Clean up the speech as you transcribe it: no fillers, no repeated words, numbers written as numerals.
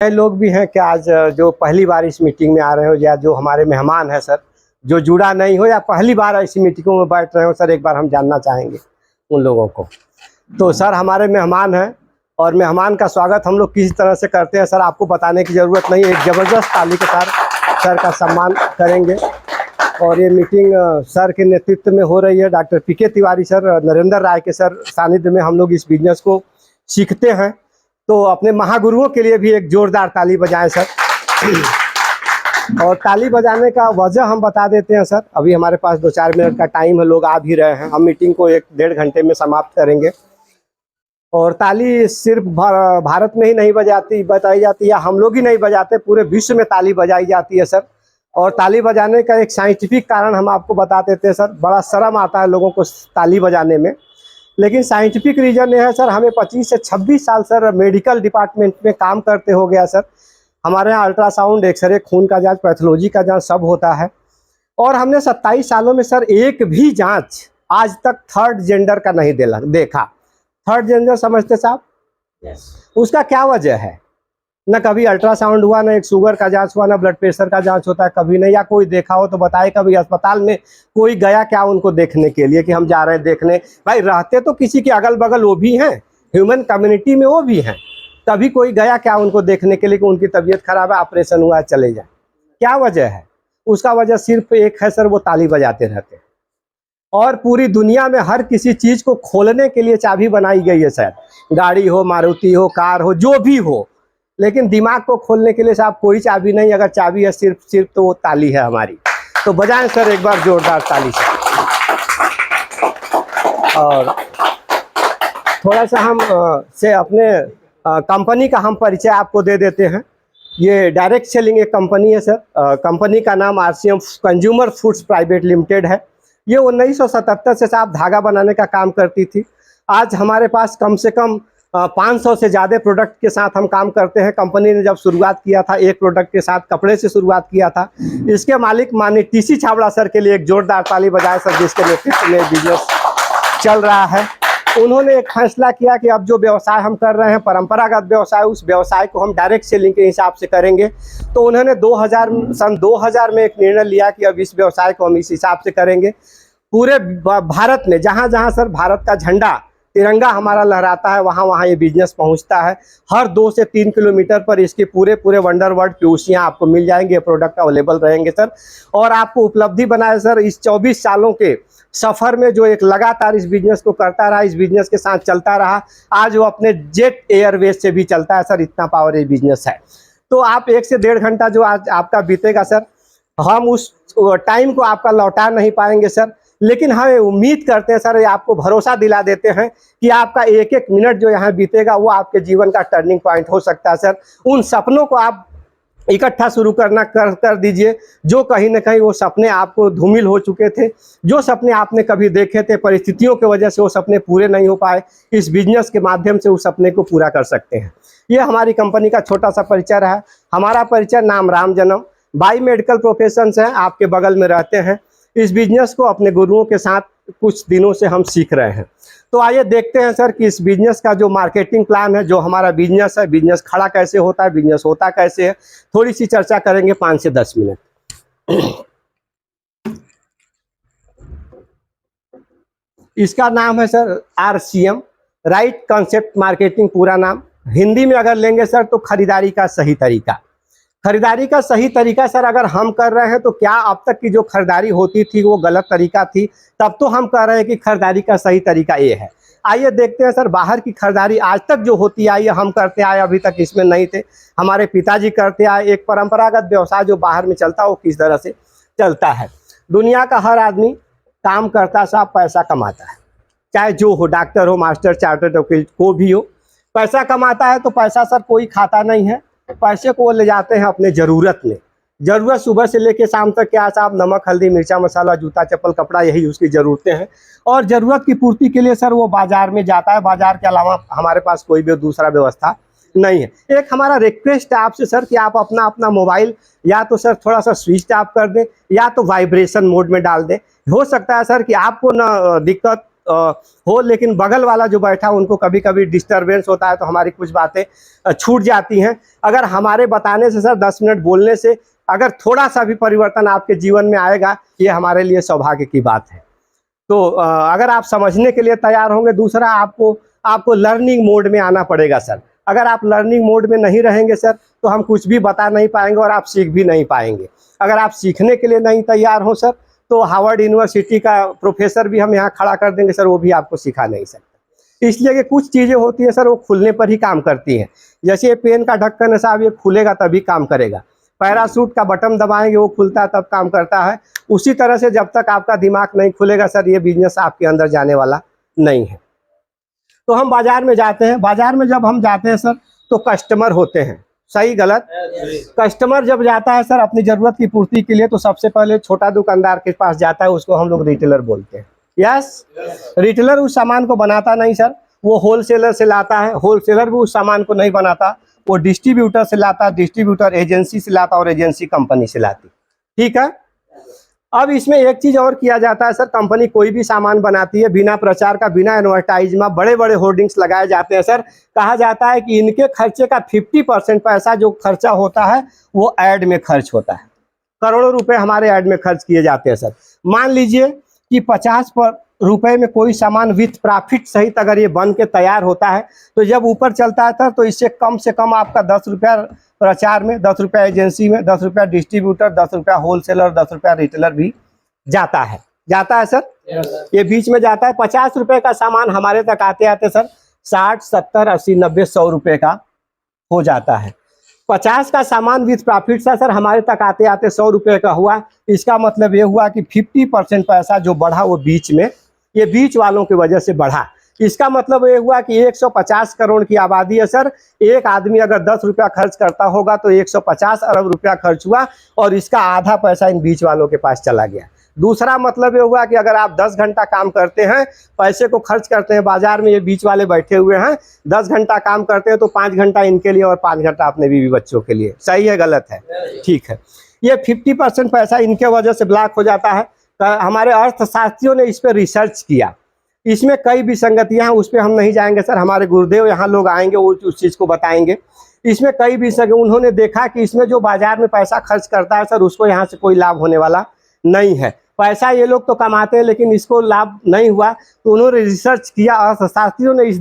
नए लोग भी हैं कि आज जो पहली बार इस मीटिंग में आ रहे हो या जो हमारे मेहमान हैं सर, जो जुड़ा नहीं हो या पहली बार ऐसी मीटिंगों में बैठ रहे हो सर, एक बार हम जानना चाहेंगे उन लोगों को। तो सर हमारे मेहमान हैं और मेहमान का स्वागत हम लोग किस तरह से करते हैं सर, आपको बताने की ज़रूरत नहीं है। एक ज़बरदस्त ताली के साथ सर का सम्मान करेंगे। और ये मीटिंग सर के नेतृत्व में हो रही है। डॉक्टर पीके तिवारी सर, नरेंद्र राय के सर सानिध्य में हम लोग इस बिजनेस को सीखते हैं। तो अपने महागुरुओं के लिए भी एक जोरदार ताली बजाएं सर। और ताली बजाने का वजह हम बता देते हैं सर। अभी हमारे पास 2-4 मिनट का टाइम है, लोग आ भी रहे हैं। हम मीटिंग को 1-1.5 घंटे में समाप्त करेंगे। और ताली सिर्फ भारत में ही नहीं बताई जाती या हम लोग ही नहीं बजाते, पूरे विश्व में ताली बजाई जाती है सर। और ताली बजाने का एक साइंटिफिक कारण हम आपको बता देते हैं सर। बड़ा शर्म आता है लोगों को ताली बजाने में, लेकिन साइंटिफिक रीजन ये है सर, हमें 25 से 26 साल सर मेडिकल डिपार्टमेंट में काम करते हो गया सर। हमारे यहाँ अल्ट्रासाउंड, एक्सरे, खून का जांच, पैथोलॉजी का जांच सब होता है। और हमने 27 सालों में सर एक भी जांच आज तक थर्ड जेंडर का नहीं देखा। थर्ड जेंडर समझते साहब? उसका क्या वजह है? न कभी अल्ट्रासाउंड हुआ, ना एक शुगर का जांच हुआ, ना ब्लड प्रेशर का जांच होता है कभी नहीं। या कोई देखा हो तो बताए, कभी अस्पताल में कोई गया क्या उनको देखने के लिए कि हम जा रहे हैं देखने? भाई रहते तो किसी के अगल बगल वो भी हैं, ह्यूमन कम्युनिटी में वो भी हैं। कभी कोई गया क्या उनको देखने के लिए कि उनकी तबीयत खराब है, ऑपरेशन हुआ है, चले जाए? क्या वजह है? उसका वजह सिर्फ एक है सर, वो ताली बजाते रहते हैं। और पूरी दुनिया में हर किसी चीज़ को खोलने के लिए चाबी बनाई गई है सर। गाड़ी हो, मारुति हो, कार हो, जो भी हो, लेकिन दिमाग को खोलने के लिए साहब कोई चाबी नहीं। अगर चाबी है सिर्फ तो वो ताली है हमारी। तो बजाएं सर एक बार जोरदार ताली से। और थोड़ा सा हम से अपने कंपनी का हम परिचय आपको दे देते हैं। ये डायरेक्ट सेलिंग एक कंपनी है सर। कंपनी का नाम RCM consumer foods private limited है। ये 1977 से साहब धागा बनाने का काम करती थी। आज हमारे पास कम से कम 500 से ज़्यादा प्रोडक्ट के साथ हम काम करते हैं। कंपनी ने जब शुरुआत किया था एक प्रोडक्ट के साथ, कपड़े से शुरुआत किया था। इसके मालिक माननीय TC छाबड़ा सर के लिए एक जोरदार ताली बजाए सर, जिसके नेतृत्व में बिजनेस चल रहा है। उन्होंने एक फैसला किया कि अब जो व्यवसाय हम कर रहे हैं परंपरागत व्यवसाय, उस व्यवसाय को हम डायरेक्ट सेलिंग के हिसाब से करेंगे। तो उन्होंने सन 2000 में एक निर्णय लिया कि अब इस व्यवसाय को हम इस हिसाब से करेंगे। पूरे भारत में जहाँ जहाँ सर भारत का झंडा, तिरंगा हमारा लहराता है, वहाँ वहाँ ये बिजनेस पहुँचता है। हर 2 से 3 किलोमीटर पर इसके पूरे वंडर वर्ल्ड पीयूसियाँ आपको मिल जाएंगे। प्रोडक्ट अवेलेबल रहेंगे सर। और आपको उपलब्धि बनाए सर इस 24 सालों के सफ़र में, जो एक लगातार इस बिजनेस को करता रहा, इस बिजनेस के साथ चलता रहा। आज वो अपने जेट एयरवेज से भी चलता है सर, इतना पावर ये बिजनेस है। तो आप 1 से 1.5 घंटा जो आज आपका बीतेगा सर, हम उस टाइम को आपका लौटा नहीं पाएंगे सर, लेकिन हम उम्मीद करते हैं सर, ये आपको भरोसा दिला देते हैं कि आपका 1-1 मिनट जो यहाँ बीतेगा वो आपके जीवन का टर्निंग पॉइंट हो सकता है सर। उन सपनों को आप इकट्ठा शुरू कर दीजिए, जो कहीं ना कहीं वो सपने आपको धूमिल हो चुके थे। जो सपने आपने कभी देखे थे, परिस्थितियों की वजह से वो सपने पूरे नहीं हो पाए, इस बिजनेस के माध्यम से उस सपने को पूरा कर सकते हैं। ये हमारी कंपनी का छोटा सा परिचय रहा। हमारा परिचय नाम राम जन्म, बाई मेडिकल प्रोफेशन है, आपके बगल में रहते हैं। इस बिजनेस को अपने गुरुओं के साथ कुछ दिनों से हम सीख रहे हैं। तो आइए देखते हैं सर कि इस बिजनेस का जो मार्केटिंग प्लान है, जो हमारा बिजनेस है, बिजनेस खड़ा कैसे होता है, बिजनेस होता कैसे है, थोड़ी सी चर्चा करेंगे 5 से 10 मिनट। इसका नाम है sir RCM, right concept marketing पूरा नाम। हिंदी में अगर लेंगे सर तो खरीदारी का सही तरीका। खरीदारी का सही तरीका सर अगर हम कर रहे हैं तो क्या अब तक की जो खरीदारी होती थी वो गलत तरीका थी? तब तो हम कह रहे हैं कि खरीदारी का सही तरीका ये है। आइए देखते हैं सर, बाहर की खरीदारी आज तक जो होती आई है, हम करते आए, अभी तक इसमें नहीं थे, हमारे पिताजी करते आए। एक परंपरागत व्यवसाय जो बाहर में चलता है वो किस तरह से चलता है। दुनिया का हर आदमी काम करता साहब, पैसा कमाता है, चाहे जो हो, डॉक्टर हो, मास्टर, चार्टर्ड अकाउंटेंट, को भी हो, पैसा कमाता है। तो पैसा सर कोई खाता नहीं है, पैसे को वो ले जाते हैं अपने ज़रूरत में। ज़रूरत सुबह से लेके शाम तक क्या साहब, नमक, हल्दी, मिर्चा, मसाला, जूता, चप्पल, कपड़ा, यही उसकी ज़रूरतें हैं। और ज़रूरत की पूर्ति के लिए सर वो बाज़ार में जाता है। बाज़ार के अलावा हमारे पास कोई भी दूसरा व्यवस्था नहीं है। एक हमारा रिक्वेस्ट है आपसे सर कि आप अपना मोबाइल या तो सर थोड़ा सा स्विच ऑफ कर दें या तो वाइब्रेशन मोड में डाल दें। हो सकता है सर कि आपको ना दिक्कत हो, लेकिन बगल वाला जो बैठा उनको कभी कभी डिस्टरबेंस होता है, तो हमारी कुछ बातें छूट जाती हैं। अगर हमारे बताने से सर 10 मिनट बोलने से अगर थोड़ा सा भी परिवर्तन आपके जीवन में आएगा, ये हमारे लिए सौभाग्य की बात है। तो अगर आप समझने के लिए तैयार होंगे, दूसरा आपको लर्निंग मोड में आना पड़ेगा सर। अगर आप लर्निंग मोड में नहीं रहेंगे सर, तो हम कुछ भी बता नहीं पाएंगे और आप सीख भी नहीं पाएंगे। अगर आप सीखने के लिए नहीं तैयार हो सर, तो हार्वर्ड यूनिवर्सिटी का प्रोफेसर भी हम यहाँ खड़ा कर देंगे सर, वो भी आपको सिखा नहीं सकता। इसलिए कि कुछ चीज़ें होती है सर, वो खुलने पर ही काम करती हैं। जैसे ये पेन का ढक्कन है साहब, ये खुलेगा तभी काम करेगा। पैराशूट का बटन दबाएंगे, वो खुलता है तब काम करता है। उसी तरह से जब तक आपका दिमाग नहीं खुलेगा सर, ये बिजनेस आपके अंदर जाने वाला नहीं है। तो हम बाजार में जाते हैं, बाजार में जब हम जाते हैं सर, तो कस्टमर होते हैं, सही गलत? कस्टमर जब जाता है सर अपनी ज़रूरत की पूर्ति के लिए, तो सबसे पहले छोटा दुकानदार के पास जाता है, उसको हम लोग रिटेलर बोलते हैं। यस, रिटेलर उस सामान को बनाता नहीं सर, वो होलसेलर से लाता है। होलसेलर भी उस सामान को नहीं बनाता, वो डिस्ट्रीब्यूटर से लाता, डिस्ट्रीब्यूटर एजेंसी से लाता और एजेंसी कंपनी से लाती। ठीक है। अब इसमें एक चीज और किया जाता है सर, कंपनी कोई भी सामान बनाती है, बिना प्रचार का, बिना एडवर्टाइजमेंट, बड़े बड़े होर्डिंग्स लगाए जाते हैं सर। कहा जाता है कि इनके खर्चे का 50% पैसा जो खर्चा होता है वो ऐड में खर्च होता है। करोड़ों रुपए हमारे ऐड में खर्च किए जाते हैं सर। मान लीजिए कि 50 रुपए में कोई सामान विथ प्रॉफिट सहित अगर ये बन के तैयार होता है, तो जब ऊपर चलता है तो इससे कम से कम आपका 10 रुपया प्रचार में, 10 रुपया एजेंसी में, 10 रुपया डिस्ट्रीब्यूटर, 10 रुपया होलसेलर, 10 रुपया रिटेलर भी जाता है सर। ये बीच में जाता है। 50 रुपए का सामान हमारे तक आते आते सर 60, 70, 80, 90, 100 रुपए का हो जाता है। 50 का सामान विथ प्रॉफिट था सर, हमारे तक आते आते 100 रुपए का हुआ। इसका मतलब ये हुआ कि 50% पैसा जो बढ़ा वो बीच में, ये बीच वालों की वजह से बढ़ा। इसका मतलब ये हुआ कि 150 करोड़ की आबादी है सर। एक आदमी अगर 10 रुपया खर्च करता होगा तो 150 अरब रुपया खर्च हुआ, और इसका आधा पैसा इन बीच वालों के पास चला गया। दूसरा मतलब ये हुआ कि अगर आप 10 घंटा काम करते हैं, पैसे को खर्च करते हैं, बाजार में ये बीच वाले बैठे हुए हैं, 10 घंटा काम करते हैं, तो 5 घंटा इनके लिए और 5 घंटा अपने बीवी बच्चों के लिए। सही है गलत है? ठीक है। ये 50% पैसा इनके वजह से ब्लॉक हो जाता है। हमारे अर्थशास्त्रियों ने इस पर रिसर्च किया, इसमें कई विसंगतियां हैं, उस पर हम नहीं जाएंगे सर। हमारे गुरुदेव यहाँ लोग आएंगे, वो उस चीज़ को बताएंगे। इसमें कई विसंगति, उन्होंने देखा कि इसमें जो बाजार में पैसा खर्च करता है सर, उसको यहाँ से कोई लाभ होने वाला नहीं है। पैसा ये लोग तो कमाते हैं, लेकिन इसको लाभ नहीं हुआ। तो उन्होंने रिसर्च किया, अर्थशास्त्रियों ने इस